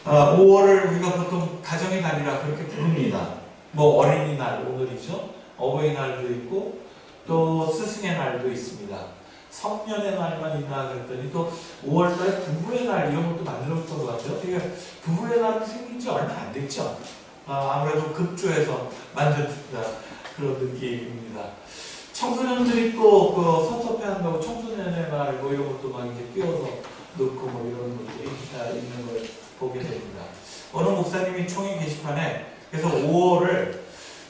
5월을 우리가 보통 가정의 달이라 그렇게 부릅니다. 뭐 어린이날 오늘이죠. 어버이날도 있고 또 스승의 날도 있습니다. 성년의 날만 있나 그랬더니 또 5월달에 부부의 날 이런 것도 만들었던 것 같아요. 되게 부부의 날은 생긴 지 얼마 안 됐죠. 아무래도 급조해서 만든 그런 느낌입니다. 청소년들이 또 그 섭섭해한다고 청소년의 날 뭐 이런 것도 막 이렇게 끼워서 넣고 뭐 이런 것들이 있는 걸 보게 됩니다. 어느 목사님이 총회 게시판에 그래서 5월을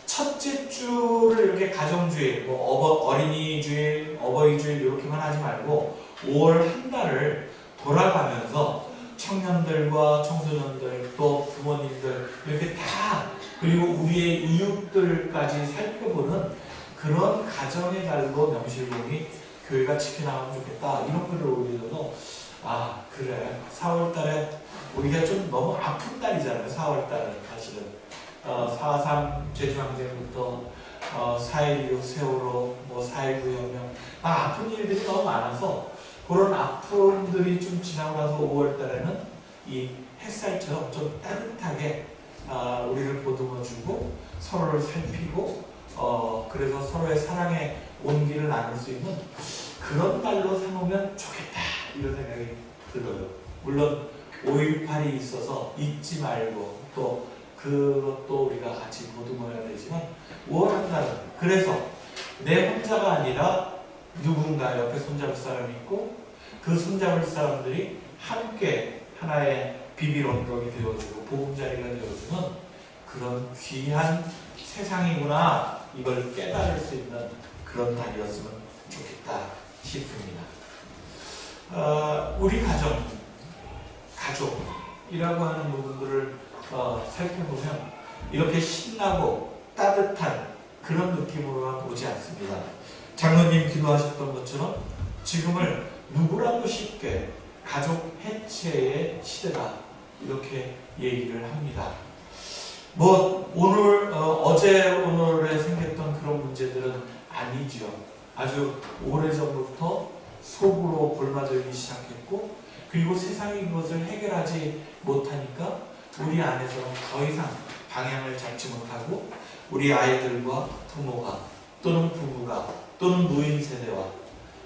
첫째 주를 이렇게 가정주일, 뭐 어린이주일, 어버이주일 이렇게만 하지 말고 5월 한 달을 돌아가면서 청년들과 청소년들 또 부모님들 이렇게 다 그리고 우리의 이웃들까지 살펴보는 그런 가정의 달로 명실공히 교회가 지켜나가면 좋겠다 이런 글을 올리셔서 그래 4월달에 우리가 좀 너무 아픈 달이잖아요. 4월달은 사실은 4.3 제주항쟁부터 4.16 세월호, 뭐 4.19 혁명 아픈 일들이 너무 많아서 그런 아픔들이 좀 지나고 나서 5월달에는 이 햇살처럼 좀 따뜻하게 우리를 보듬어주고 서로를 살피고 그래서 서로의 사랑의 온기를 나눌 수 있는 그런 달로 삼으면 좋겠다 이런 생각이 들어요. 물론 5.18이 있어서 잊지 말고 또 그것도 우리가 같이 보듬어야 되지만 5월 한 달은 그래서 내 혼자가 아니라 누군가 옆에 손잡을 사람이 있고 그 손잡을 사람들이 함께 하나의 비빌 언덕이 되어주고 보금자리가 되어주는 그런 귀한 세상이구나 이걸 깨달을 수 있는 그런 달이었으면 좋겠다 싶습니다. 우리 가족이라고 하는 부분들을 살펴보면 이렇게 신나고 따뜻한 그런 느낌으로만 보지 않습니다. 장로님 기도하셨던 것처럼 지금을 누구라도 쉽게 가족 해체의 시대다 이렇게 얘기를 합니다. 뭐 오늘 어제 오늘에 생겼던 그런 문제들은 아니죠. 아주 오래전부터 속으로 골마들기 시작했고 그리고 세상이 그것을 해결하지 못하니까 우리 안에서는 더 이상 방향을 잡지 못하고 우리 아이들과 부모가 또는 부부가 또는 노인 세대와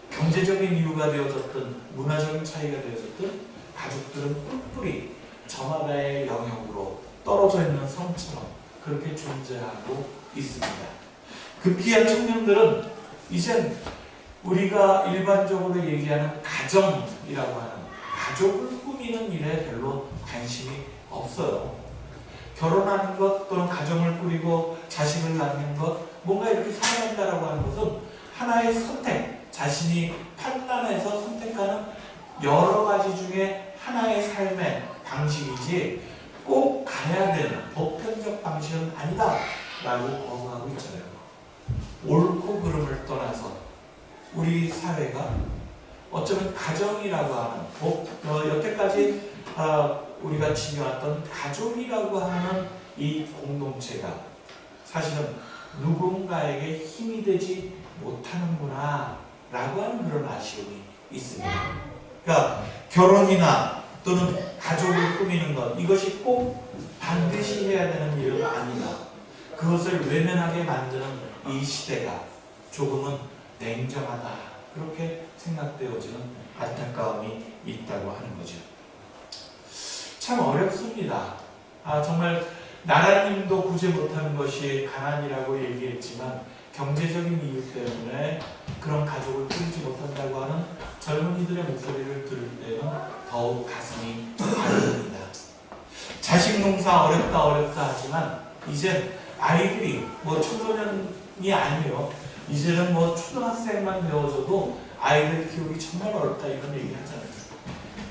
경제적인 이유가 되어졌든 문화적인 차이가 되어졌든 가족들은 뿔뿔이 저마다의 영역으로 떨어져 있는 성처럼 그렇게 존재하고 있습니다. 그 귀한 청년들은 이젠 우리가 일반적으로 얘기하는 가정이라고 하는 가족을 꾸미는 일에 별로 관심이 없어요. 결혼하는 것 또는 가정을 꾸리고 자식을 낳는 것 뭔가 이렇게 살아간다라고 하는 것은 하나의 선택 자신이 판단해서 선택하는 여러 가지 중에 하나의 삶의 방식이지 꼭 가야 되는 보편적 방식은 아니다 라고 거부하고 있잖아요. 옳고 그름을 떠나서 우리 사회가 어쩌면 가정이라고 하는 여태까지 우리가 지녀왔던 가족이라고 하는 이 공동체가 사실은 누군가에게 힘이 되지 못하는구나 라고 하는 그런 아쉬움이 있습니다. 그러니까 결혼이나 또는 가족을 꾸미는 것 이것이 꼭 반드시 해야 되는 일은 아니다. 그것을 외면하게 만드는 이 시대가 조금은 냉정하다 그렇게 생각되어지는 안타까움이 있다고 하는 거죠. 참 어렵습니다. 정말 나라님도 구제 못하는 것이 가난이라고 얘기했지만 경제적인 이유 때문에 그런 가족을 꾸리지 못한다고 하는 젊은이들의 목소리를 들을 때는 더욱 가슴이 아픕니다. 자식 농사 어렵다 하지만 이제 아이들이 뭐 청소년이 아니에요. 이제는 뭐 초등학생만 되어져도 아이들 키우기 정말 어렵다 이런 얘기 하잖아요.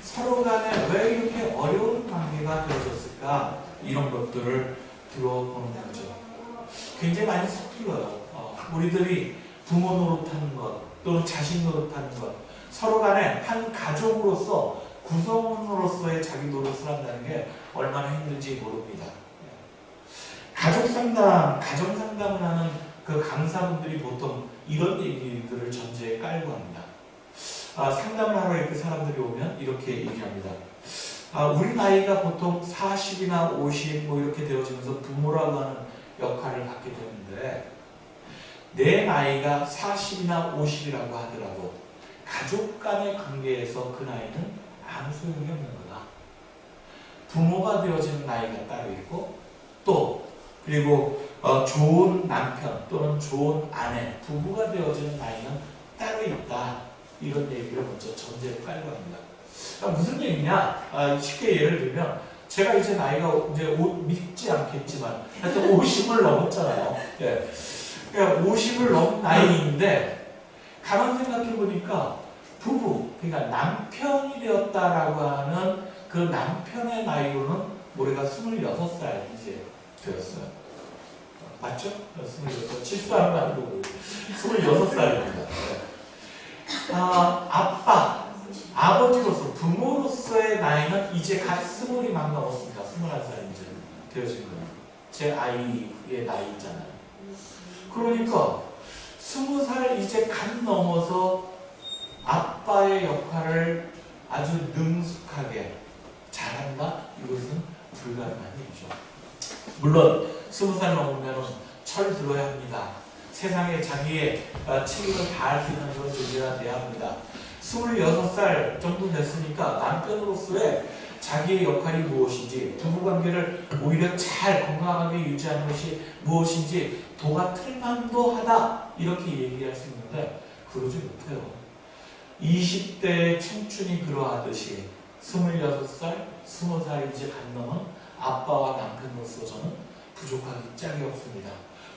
서로 간에 왜 이렇게 어려운 관계가 되어졌을까 이런 것들을 들어보는 거죠. 굉장히 많이 서툴러요. 우리들이 부모 노릇하는 것 또는 자식 노릇하는 것 서로 간에 한 가족으로서 구성원으로서의 자기 노릇을 한다는 게 얼마나 힘든지 모릅니다. 가족 상담, 가정 상담을 하는 그 강사분들이 보통 이런 얘기들을 전제에 깔고 합니다. 상담을 하러 이렇게 사람들이 오면 이렇게 얘기합니다. 우리 나이가 보통 40이나 50 뭐 이렇게 되어지면서 부모라고 하는 역할을 갖게 되는데, 내 나이가 40이나 50이라고 하더라도 가족 간의 관계에서 그 나이는 아무 소용이 없는 거다. 부모가 되어지는 나이가 따로 있고, 또 그리고 좋은 남편 또는 좋은 아내, 부부가 되어지는 나이는 따로 있다. 이런 얘기를 먼저 전제를 깔고 합니다. 무슨 얘기냐? 쉽게 예를 들면, 제가 이제 나이가 이제 믿지 않겠지만 하여튼 50을 넘었잖아요. 예. 그러니까 50을 넘은 나이인데, 가만 생각해 보니까 부부, 그러니까 남편이 되었다라고 하는 그 남편의 나이로는 올해가 26살 이제 되었어요. 맞죠? 26살. 실수하는 거 아니고 26살입니다. 아버지로서, 부모로서의 나이는 이제 갓 20이 막 넘었습니다. 21살 이제 되어진 거예요. 제 아이의 나이 있잖아요. 그러니까 20살 이제 갓 넘어서 아빠의 역할을 아주 능숙하게 잘한다? 이것은 불가능한 일이죠. 물론 20살 넘으면 철 들어야 합니다. 세상에 자기의 책임을 다할 수 있는 그런 존재가 돼야 합니다. 26살 정도 됐으니까 남편으로서의 자기의 역할이 무엇인지, 부부관계를 오히려 잘 건강하게 유지하는 것이 무엇인지 도가 틀만도 하다, 이렇게 얘기할 수 있는데 그러지 못해요. 20대의 청춘이 그러하듯이 26살, 20살이 이제 간 넘은 아빠와 남편으로서 저는 부족하기 짝이 없습니다.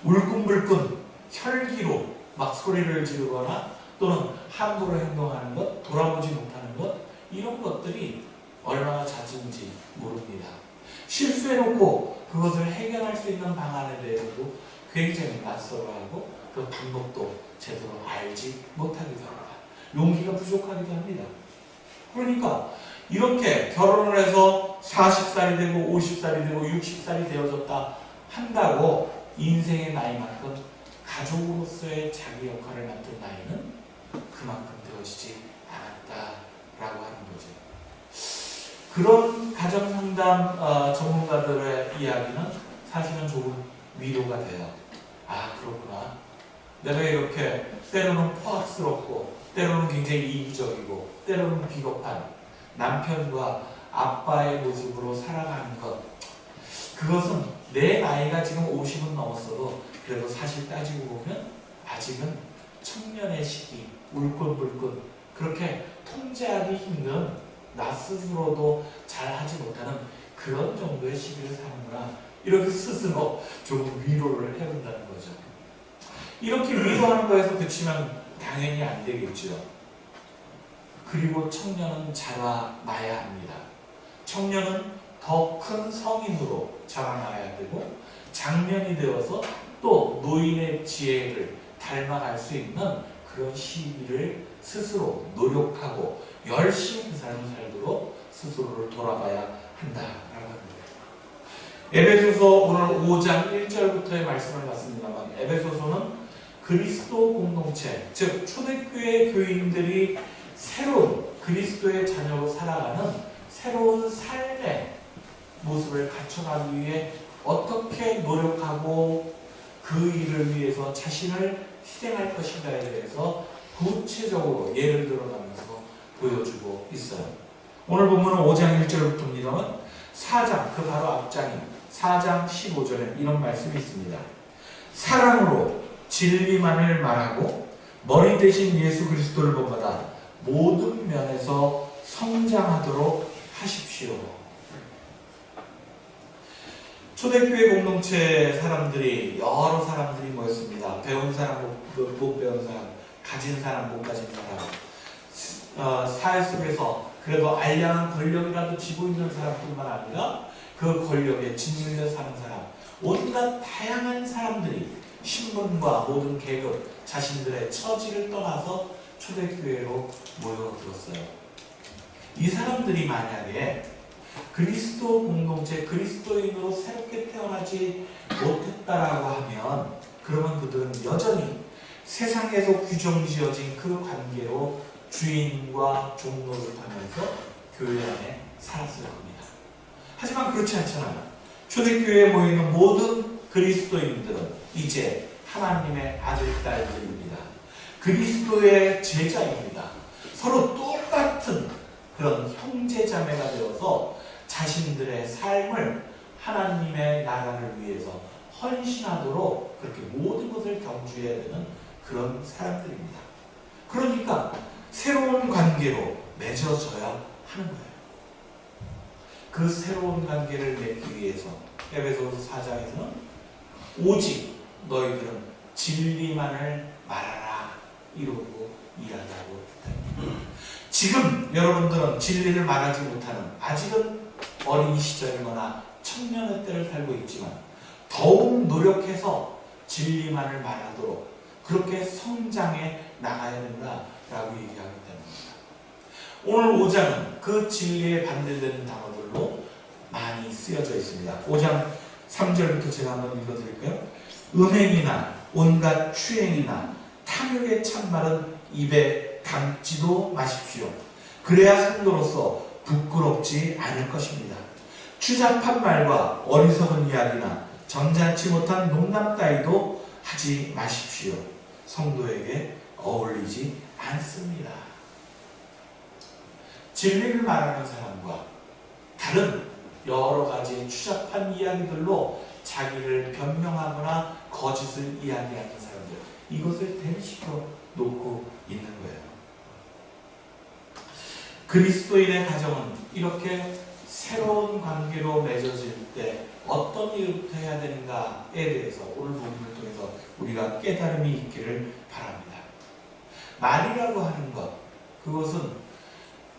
울끈불끈 혈기로 막 소리를 지르거나 또는 함부로 행동하는 것, 돌아보지 못하는 것, 이런 것들이 얼마나 잦은지 모릅니다. 실수해놓고 그것을 해결할 수 있는 방안에 대해서도 굉장히 낯설어하고 그 방법도 제대로 알지 못하기도 합니다. 용기가 부족하기도 합니다. 그러니까 이렇게 결혼을 해서 40살이 되고 50살이 되고 60살이 되어졌다 한다고 인생의 나이만큼 가족으로서의 자기 역할을 맡은 나이는 그만큼 되어지지 않았다라고 하는 거죠. 그런 가정상담 전문가들의 이야기는 사실은 조금 위로가 돼요. 아, 그렇구나. 내가 이렇게 때로는 포악스럽고 때로는 굉장히 이기적이고 때로는 비겁한 남편과 아빠의 모습으로 살아가는 것, 그것은 내 나이가 지금 50은 넘었어도 그래도 사실 따지고 보면 아직은 청년의 시기, 울끈불끈 그렇게 통제하기 힘든, 나 스스로도 잘하지 못하는 그런 정도의 시기를 사는구나, 이렇게 스스로 조금 위로를 해본다는 거죠. 이렇게 위로하는 거에서 그치면 당연히 안 되겠죠. 그리고 청년은 자라나야 합니다. 청년은 더 큰 성인으로 자라나야 되고, 장년이 되어서 또 노인의 지혜를 닮아갈 수 있는 그런 시기를 스스로 노력하고 열심히 그 삶을 살도록 스스로를 돌아봐야 한다라고 합니다. 에베소서 오늘 5장 1절부터의 말씀을 봤습니다만, 에베소서는 그리스도 공동체, 즉 초대교회 교인들이 새로운 그리스도의 자녀로 살아가는 새로운 삶의 모습을 갖춰가기 위해 어떻게 노력하고 그 일을 위해서 자신을 희생할 것인가에 대해서 구체적으로 예를 들어가면서 보여주고 있어요. 오늘 본문은 5장 1절부터입니다만 4장, 그 바로 앞장인 4장 15절에 이런 말씀이 있습니다. 사랑으로 진리만을 말하고 머리 대신 예수 그리스도를 본받아 모든 면에서 성장하도록 하십시오. 초대교회 공동체 사람들이, 여러 사람들이 모였습니다. 배운 사람, 못 배운 사람, 가진 사람, 못 가진 사람, 사회 속에서 그래도 알량한 권력이라도 쥐고 있는 사람뿐만 아니라 그 권력에 짓눌려 사는 사람, 온갖 다양한 사람들이 신분과 모든 계급, 자신들의 처지를 떠나서 초대교회로 모여들었어요. 이 사람들이 만약에 그리스도 공동체, 그리스도인으로 새롭게 태어나지 못했다라고 하면, 그러면 그들은 여전히 세상에서 규정지어진 그 관계로 주인과 종로를 하면서 교회 안에 살았을 겁니다. 하지만 그렇지 않잖아요. 초대교회에 모이는 모든 그리스도인들은 이제 하나님의 아들, 딸들입니다. 그리스도의 제자입니다. 서로 똑같은 그런 형제자매가 되어서 자신들의 삶을 하나님의 나라를 위해서 헌신하도록 그렇게 모든 것을 경주해야 되는 그런 사람들입니다. 그러니까 새로운 관계로 맺어져야 하는 거예요. 그 새로운 관계를 맺기 위해서 에베소서 4장에서는 오직 너희들은 진리만을 말하라 이러고 이야기하고 있다. 지금 여러분들은 진리를 말하지 못하는 아직은 어린 시절이거나 청년의 때를 살고 있지만 더욱 노력해서 진리만을 말하도록 그렇게 성장해 나가야 된다라고 얘기하기 때문입니다. 오늘 5장은 그 진리에 반대되는 단어들로 많이 쓰여져 있습니다. 5장 3절부터 제가 한번 읽어드릴까요? 음행이나 온갖 추행이나 탐욕의 찬말은 입에 담지도 마십시오. 그래야 성도로서 부끄럽지 않을 것입니다. 추잡한 말과 어리석은 이야기나 점잖지 못한 농담 따위도 하지 마십시오. 성도에게 어울리지 않습니다. 진리를 말하는 사람과 다른 여러 가지 추잡한 이야기들로 자기를 변명하거나 거짓을 이야기하는 사람들, 이것을 대시켜 놓고 있는 거예요. 그리스도인의 가정은 이렇게 새로운 관계로 맺어질 때 어떤 일부터 해야 되는가에 대해서 오늘 본문을 통해서 우리가 깨달음이 있기를 바랍니다. 말이라고 하는 것, 그것은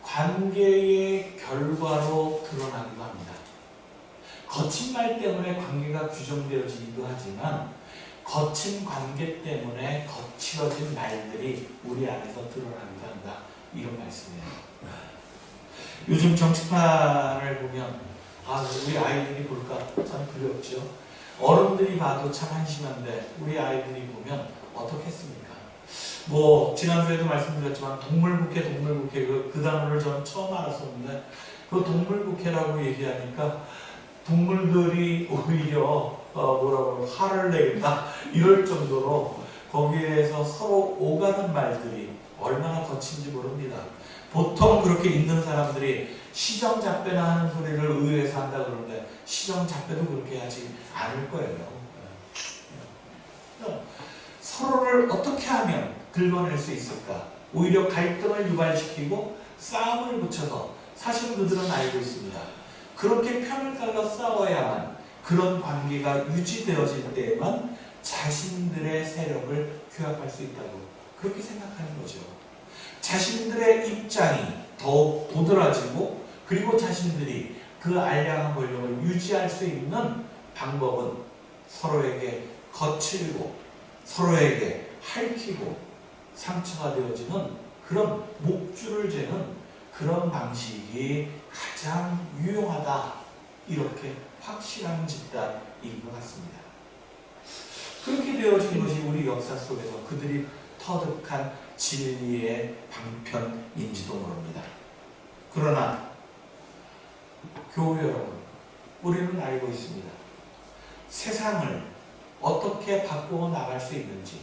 관계의 결과로 드러나기도 합니다. 거친 말 때문에 관계가 규정되어지기도 하지만 거친 관계 때문에 거칠어진 말들이 우리 안에서 드러나기도 한다. 이런 말씀이에요. 요즘 정치판을 보면 우리 아이들이 볼까 참 두렵죠. 어른들이 봐도 참 한심한데 우리 아이들이 보면 어떻겠습니까? 지난주에도 말씀드렸지만 동물국회 그 단어를 저는 처음 알았었는데 그 동물국회라고 얘기하니까 동물들이 오히려 화를 내겠다 이럴 정도로 거기에서 서로 오가는 말들이 얼마나 거친지 모릅니다. 보통 그렇게 있는 사람들이 시정잡배나 하는 소리를 의회에서 한다 그러는데 시정잡배도 그렇게 하지 않을 거예요. 서로를 어떻게 하면 긁어낼 수 있을까? 오히려 갈등을 유발시키고 싸움을 붙여서 사실 그들은 알고 있습니다. 그렇게 편을 갈라 싸워야만 그런 관계가 유지되어질 때에만 자신들의 세력을 규합할 수 있다고 그렇게 생각하는 거죠. 자신들의 입장이 더욱 도드라지고 그리고 자신들이 그 알량한 권력을 유지할 수 있는 방법은 서로에게 거칠고 서로에게 핥히고 상처가 되어지는 그런 목줄을 재는 그런 방식이 가장 유용하다. 이렇게 확실한 집단인 것 같습니다. 그렇게 되어진 것이 우리 역사 속에서 그들이 터득한 진리의 방편인지도 모릅니다. 그러나 교회 여러분, 우리는 알고 있습니다. 세상을 어떻게 바꾸어 나갈 수 있는지,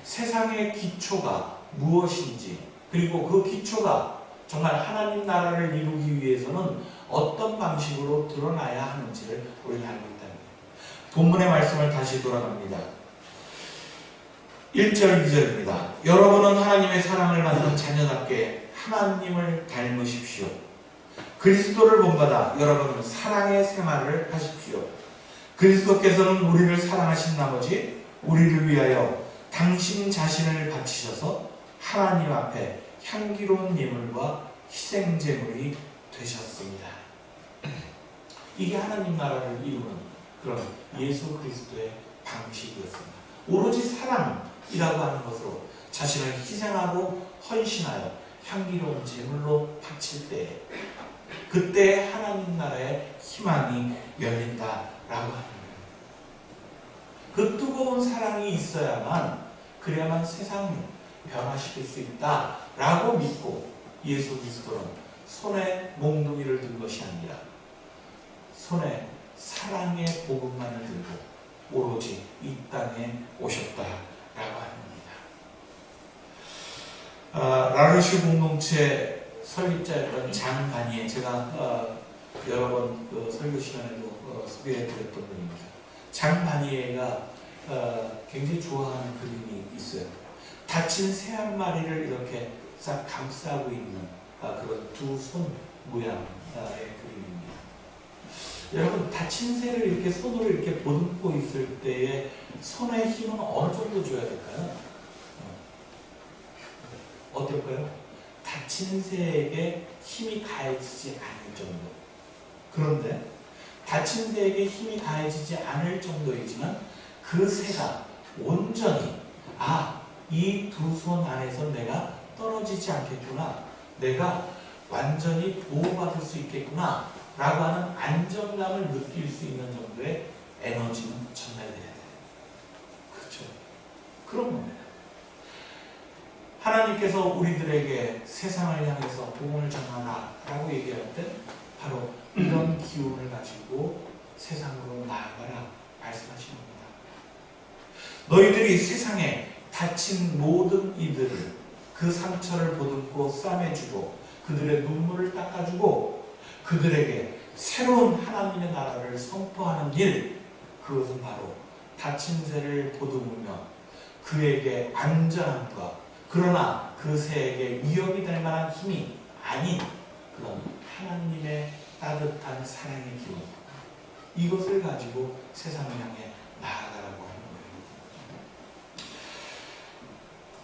세상의 기초가 무엇인지, 그리고 그 기초가 정말 하나님 나라를 이루기 위해서는 어떤 방식으로 드러나야 하는지를 우리는 알고 있다는 거예요. 본문의 말씀을 다시 돌아갑니다. 1절, 2절입니다. 여러분은 하나님의 사랑을 받는 자녀답게 하나님을 닮으십시오. 그리스도를 본받아 여러분은 사랑의 생활을 하십시오. 그리스도께서는 우리를 사랑하신 나머지 우리를 위하여 당신 자신을 바치셔서 하나님 앞에 향기로운 예물과 희생제물이 되셨습니다. 이게 하나님 나라를 이루는 그런 예수 그리스도의 방식이었습니다. 오로지 사랑이라고 하는 것으로 자신을 희생하고 헌신하여 향기로운 제물로 바칠 때 그때 하나님 나라의 희망이 열린다라고 하는 거예요. 그 뜨거운 사랑이 있어야만 그래야만 세상을 변화시킬 수 있다라고 믿고 예수 그리스도는 손에 몽둥이를 든 것이 아니라 손에 사랑의 복음만을 들고 오로지 이 땅에 오셨다라고 합니다. 라르슈 공동체 설립자였던 장 바니에, 제가 여러 번 그 설교 시간에도 소개해드렸던 분입니다. 장 바니에가 굉장히 좋아하는 그림이 있어요. 다친 새 한 마리를 이렇게 싹 감싸고 있는 그런 두 손 모양의 그림입니다. 여러분, 다친 새를 이렇게 손으로 이렇게 보듬고 있을 때에 손의 힘은 어느 정도 줘야 될까요? 어떨까요? 다친 새에게 힘이 가해지지 않을 정도. 그런데 다친 새에게 힘이 가해지지 않을 정도이지만 그 새가 온전히 이 두 손 안에서 내가 떨어지지 않겠구나, 내가 완전히 보호받을 수 있겠구나 라고 하는 안정감을 느낄 수 있는 정도의 에너지는 전달돼야 돼요. 그렇죠? 그런 겁니다. 하나님께서 우리들에게 세상을 향해서 복음을 전하라 라고 얘기할 때 바로 이런 기운을 가지고 세상으로 나아가라 말씀하시는 겁니다. 너희들이 세상에 다친 모든 이들을 그 상처를 보듬고 싸매주고 그들의 눈물을 닦아주고 그들에게 새로운 하나님의 나라를 선포하는 일, 그것은 바로 다친 새를 보듬으며 그에게 안전함과, 그러나 그 새에게 위협이 될 만한 힘이 아닌 그런 하나님의 따뜻한 사랑의 기운, 이것을 가지고 세상을 향해 나아가라고 하는 거예요.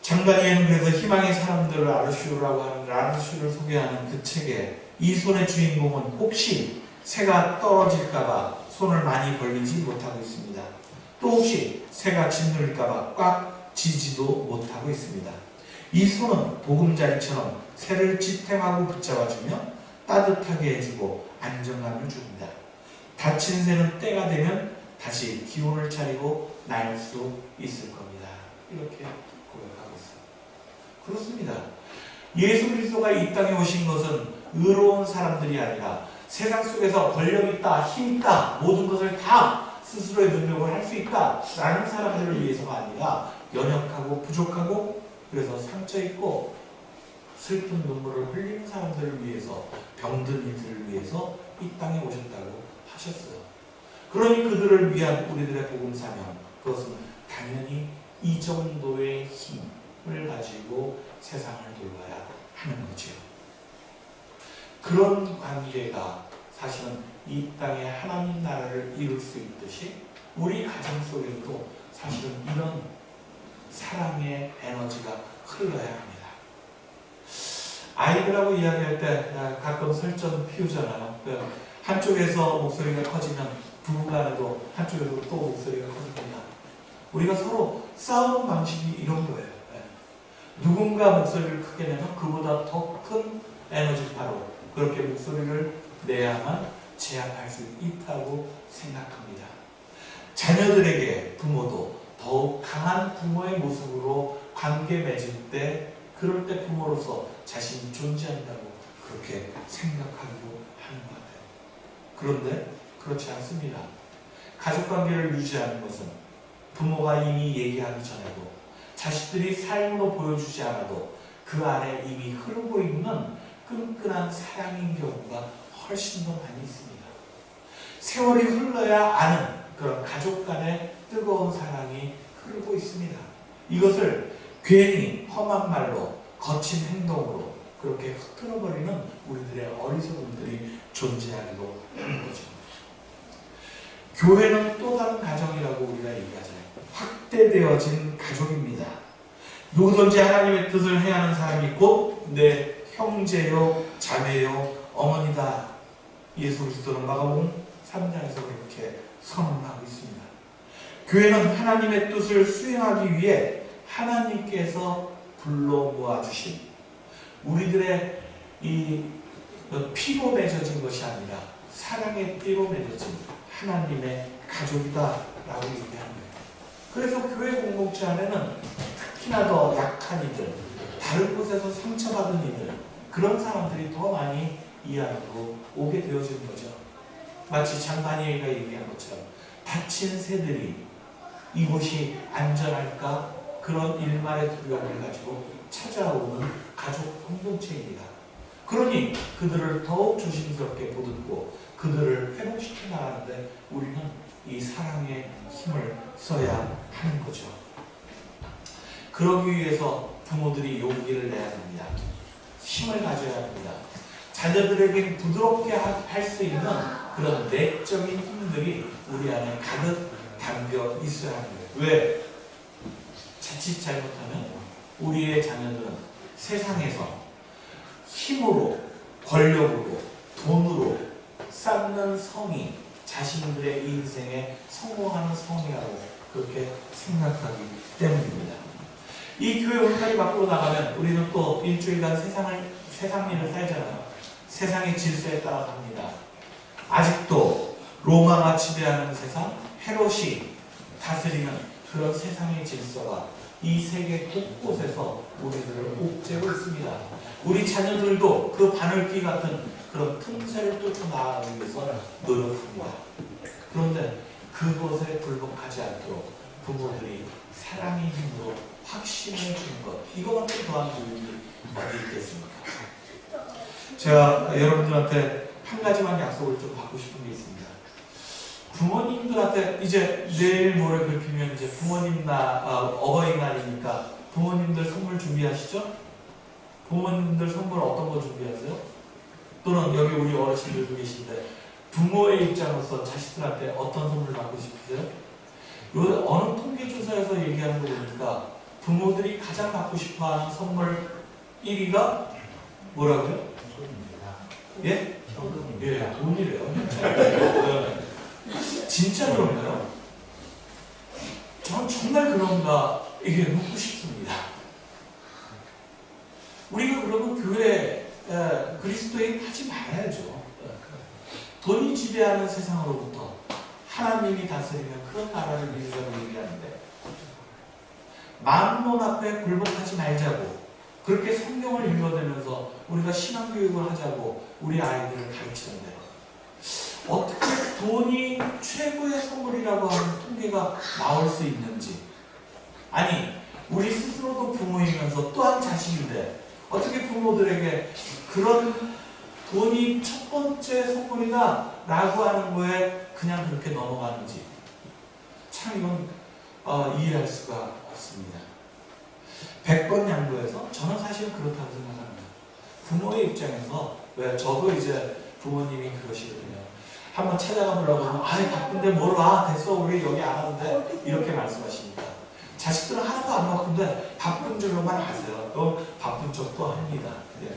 장바니에는 그래서 희망의 사람들을 라르슈라고 하는 라르슈를 소개하는 그 책에 이 손의 주인공은 혹시 새가 떨어질까봐 손을 많이 벌리지 못하고 있습니다. 또 혹시 새가 짓눌릴까봐 꽉 쥐지도 못하고 있습니다. 이 손은 보금자리처럼 새를 지탱하고 붙잡아주며 따뜻하게 해주고 안정감을 줍니다. 다친 새는 때가 되면 다시 기운을 차리고 날 수 있을 겁니다. 이렇게 고백하고 있어요. 그렇습니다. 예수 그리스도가 이 땅에 오신 것은 의로운 사람들이 아니라 세상 속에서 권력 있다, 힘 있다, 모든 것을 다 스스로의 능력을 할 수 있다 라는 사람들을 위해서가 아니라 연약하고 부족하고 그래서 상처 있고 슬픈 눈물을 흘리는 사람들을 위해서, 병든 이들을 위해서 이 땅에 오셨다고 하셨어요. 그러니 그들을 위한 우리들의 복음 사명, 그것은 당연히 이 정도의 힘을 가지고 세상을 돌봐야 하는 거죠. 그런 관계가 사실은 이 땅에 하나님 나라를 이룰 수 있듯이 우리 가정 속에도 사실은 이런 사랑의 에너지가 흘러야 합니다. 아이들하고 이야기할 때 가끔 설전 피우잖아요. 한쪽에서 목소리가 커지면 부부간에도 한쪽에서 또 목소리가 커집니다. 우리가 서로 싸우는 방식이 이런 거예요. 누군가 목소리를 크게 내면 그보다 더 큰 에너지 바로 그렇게 목소리를 내야만 제압할 수 있다고 생각합니다. 자녀들에게 부모도 더욱 강한 부모의 모습으로 관계 맺을 때, 그럴 때 부모로서 자신이 존재한다고 그렇게 생각하고 하는 것 같아요. 그런데 그렇지 않습니다. 가족관계를 유지하는 것은 부모가 이미 얘기하기 전에도 자식들이 삶으로 보여주지 않아도 그 안에 이미 흐르고 있는 끈끈한 사랑인 경우가 훨씬 더 많이 있습니다. 세월이 흘러야 아는 그런 가족 간의 뜨거운 사랑이 흐르고 있습니다. 이것을 괜히 험한 말로 거친 행동으로 그렇게 흩어버리는 우리들의 어리석음들이 존재하기도 하는 거죠. 교회는 또 다른 가정이라고 우리가 얘기하잖아요. 확대되어진 가족입니다. 누구든지 하나님의 뜻을 행하는 사람이 곧 내 형제요, 자매요, 어머니다. 예수 그리스도는 마가복음 3장에서 그렇게 선언하고 있습니다. 교회는 하나님의 뜻을 수행하기 위해 하나님께서 불러 모아주신 우리들의 이 피로 맺어진 것이 아니라 사랑의 띠로 맺어진 하나님의 가족이다라고 얘기하는 거예요. 그래서 교회 공동체 안에는 특히나 더 약한 이들, 다른 곳에서 상처받은 이들, 그런 사람들이 더 많이 이 안으로 오게 되어지는 거죠. 마치 장다니엘가 얘기한 것처럼 다친 새들이 이곳이 안전할까 그런 일말의 두려움을 가지고 찾아오는 가족 공동체입니다. 그러니 그들을 더욱 조심스럽게 보듬고 그들을 회복시켜 나가는데 우리는 이 사랑의 힘을 써야 하는 거죠. 그러기 위해서 부모들이 용기를 내야 합니다. 힘을 가져야 합니다. 자녀들에게 부드럽게 할 수 있는 그런 내적인 힘들이 우리 안에 가득 담겨 있어야 합니다. 왜? 자칫 잘못하면 우리의 자녀들은 세상에서 힘으로, 권력으로, 돈으로 쌓는 성이 자신들의 인생에 성공하는 성이라고 그렇게 생각하기 때문입니다. 이 교회 울타리 밖으로 나가면 우리는 또 일주일간 세상 일을 살잖아요. 세상의 질서에 따라 삽니다. 아직도 로마가 지배하는 세상, 헤롯이 다스리는 그런 세상의 질서가 이 세계 곳곳에서 우리들을 옥죄고 있습니다. 우리 자녀들도 그 바늘귀 같은 그런 틈새를 뚫고 나아가기 위해서 노력합니다. 그런데 그것에 굴복하지 않도록 부모들이 사랑의 힘으로 확신을 주는 것, 이거만큼 더한 교육이 어디 있겠습니까? 제가 여러분들한테 한 가지만 약속을 좀 받고 싶은 게 있습니다. 부모님들한테 이제 내일 모레 그렇게면 이제 부모님 어버이날이니까 부모님들 선물 준비하시죠? 부모님들 선물 어떤 거 준비하세요? 또는 여기 우리 어르신들도 계신데 부모의 입장으로서 자식들한테 어떤 선물 받고 싶으세요? 어느 통계조사에서 얘기하는 거 보니까 부모들이 가장 받고 싶어하는 선물 1위가 뭐라고요? 예? 예, 돈이래요. 진짜 그런가요? 저는 정말 그런가 이게 묻고 싶습니다. 우리가 그러면 교회 그리스도인 하지 말아야죠. 돈이 지배하는 세상으로부터 하나님이 다스리는 그런 나라를 이루자고 얘기하는데 만몬 앞에 굴복하지 말자고 그렇게 성경을 읽어내면서 우리가 신앙교육을 하자고 우리 아이들을 가르치는데 어떻게 돈이 최고의 선물이라고 하는 통계가 나올 수 있는지, 아니 우리 스스로도 부모이면서 또한 자식인데 어떻게 부모들에게 그런 돈이 첫 번째 선물이다 라고 하는 거에 그냥 그렇게 넘어가는지 참 이건 이해할 수가 없습니다. 100번 양보해서 저는 사실 그렇다고 생각합니다. 부모의 입장에서 왜 저도 이제 부모님이 그러시거든요. 한번 찾아가보려고 하면 아이 바쁜데 뭘 와 됐어 우리 여기 안 하는데 이렇게 말씀하시니까 자식들은 하나도 안 바쁜데 바쁜 줄로만 아세요. 또 바쁜 척도 합니다. 예.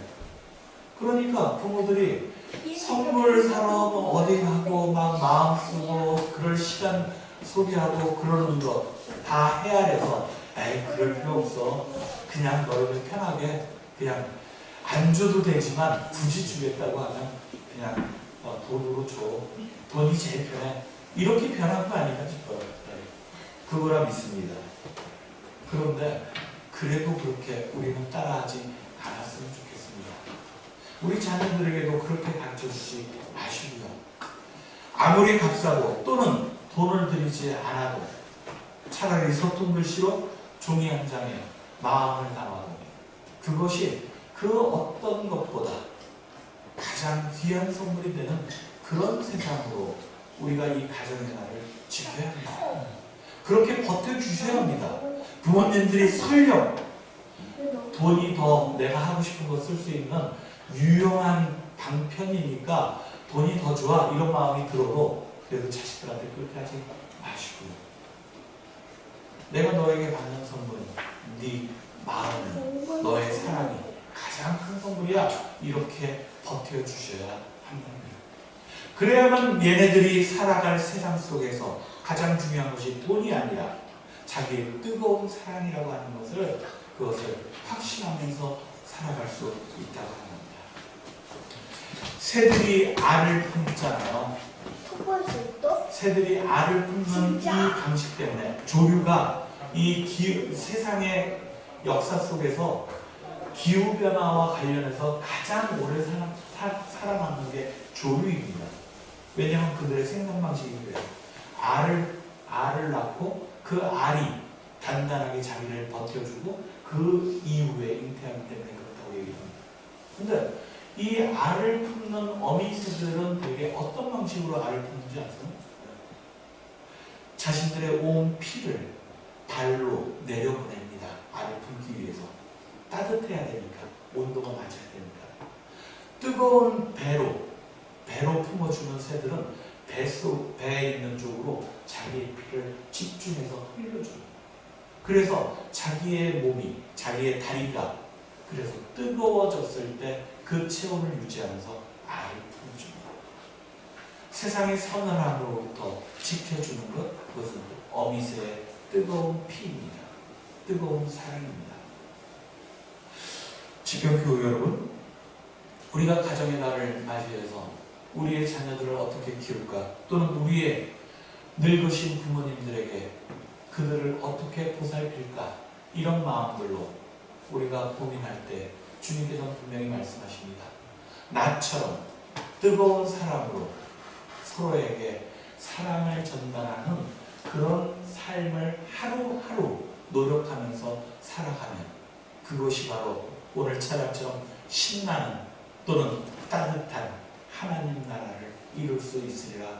그러니까 부모들이 선물 사러 어디 가고 막 마음 쓰고 그럴 시간 소비하고 그러는 거 다 헤아려서 에이 그럴 필요 없어. 그냥 너희들 편하게 그냥 안 줘도 되지만 굳이 주겠다고 하면 그냥 돈으로 줘. 돈이 제일 편해. 이렇게 변한 거 아닌가 싶어요. 그거라 믿습니다. 그런데 그래도 그렇게 우리는 따라하지 않았으면 좋겠습니다. 우리 자녀들에게도 그렇게 가르쳐주지 마시고요. 아무리 값싸고 또는 돈을 들이지 않아도 차라리 서툰 글씨로 종이 한 장에 마음을 담아도 그것이 그 어떤 것보다 가장 귀한 선물이 되는 그런 세상으로 우리가 이 가정생활을 지켜야 합니다. 그렇게 버텨주셔야 합니다. 부모님들이 설령 돈이 더 내가 하고 싶은 거 쓸 수 있는 유용한 방편이니까 돈이 더 좋아 이런 마음이 들어도 그래도 자식들한테 그렇게 하지 마시고요. 내가 너에게 받는 선물은 네 마음, 너의 사랑이 가장 큰 선물이야. 이렇게 버텨주셔야 합니다. 그래야만 얘네들이 살아갈 세상 속에서 가장 중요한 것이 돈이 아니라 자기의 뜨거운 사랑이라고 하는 그것을 확신하면서 살아갈 수 있다고 합니다. 새들이 알을 품잖아요. 새들이 알을 품는 이 방식 때문에 조류가 이 세상의 역사 속에서 기후변화와 관련해서 가장 오래 살아남는 게 조류입니다. 왜냐하면 그들의 생산 방식이 그래요. 알을 낳고 그 알이 단단하게 자기를 버텨주고 그 이후에 잉태하기 때문에 그렇다고 얘기합니다. 근데 이 알을 품는 어미새들은 되게 어떤 방식으로 알을 품는지 아세요? 자신들의 온 피를 발로 내려보냅니다. 알을 품기 위해서. 따뜻해야 되니까. 온도가 맞아야 되니까. 뜨거운 배로 품어주는 새들은 배에 있는 쪽으로 자기의 피를 집중해서 흘려줘요. 그래서 자기의 몸이, 자기의 다리가 그래서 뜨거워졌을 때 그 체온을 유지하면서 알을 품어줍니다. 세상의 서늘함으로부터 지켜주는 것, 그것은 어미새의 뜨거운 피입니다. 뜨거운 사랑입니다. 집행교육 여러분, 우리가 가정의 날을 맞이해서 우리의 자녀들을 어떻게 키울까, 또는 우리의 늙으신 부모님들에게 그들을 어떻게 보살필까, 이런 마음들로 우리가 고민할 때 주님께서는 분명히 말씀하십니다. 나처럼 뜨거운 사랑으로 서로에게 사랑을 전달하는 그런 삶을 하루하루 노력하면서 살아가면 그것이 바로 오늘 찬양처럼 신나는 또는 따뜻한 하나님 나라를 이룰 수 있으리라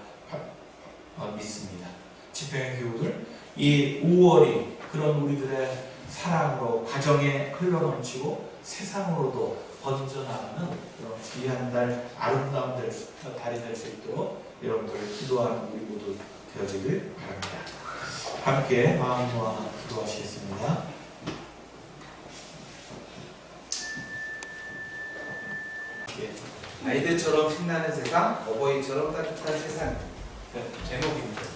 믿습니다. 집행의 교육을 이 5월이 그런 우리들의 사랑으로 가정에 흘러넘치고 세상으로도 번져나가는 그런 귀한 달, 아름다운 달이 될 수 있도록 여러분들 기도하는 우리 모두 되어지길 바랍니다. 함께 마음 모아 기도하시겠습니다. 아이들처럼 신나는 세상, 어버이처럼 따뜻한 세상. 제목입니다.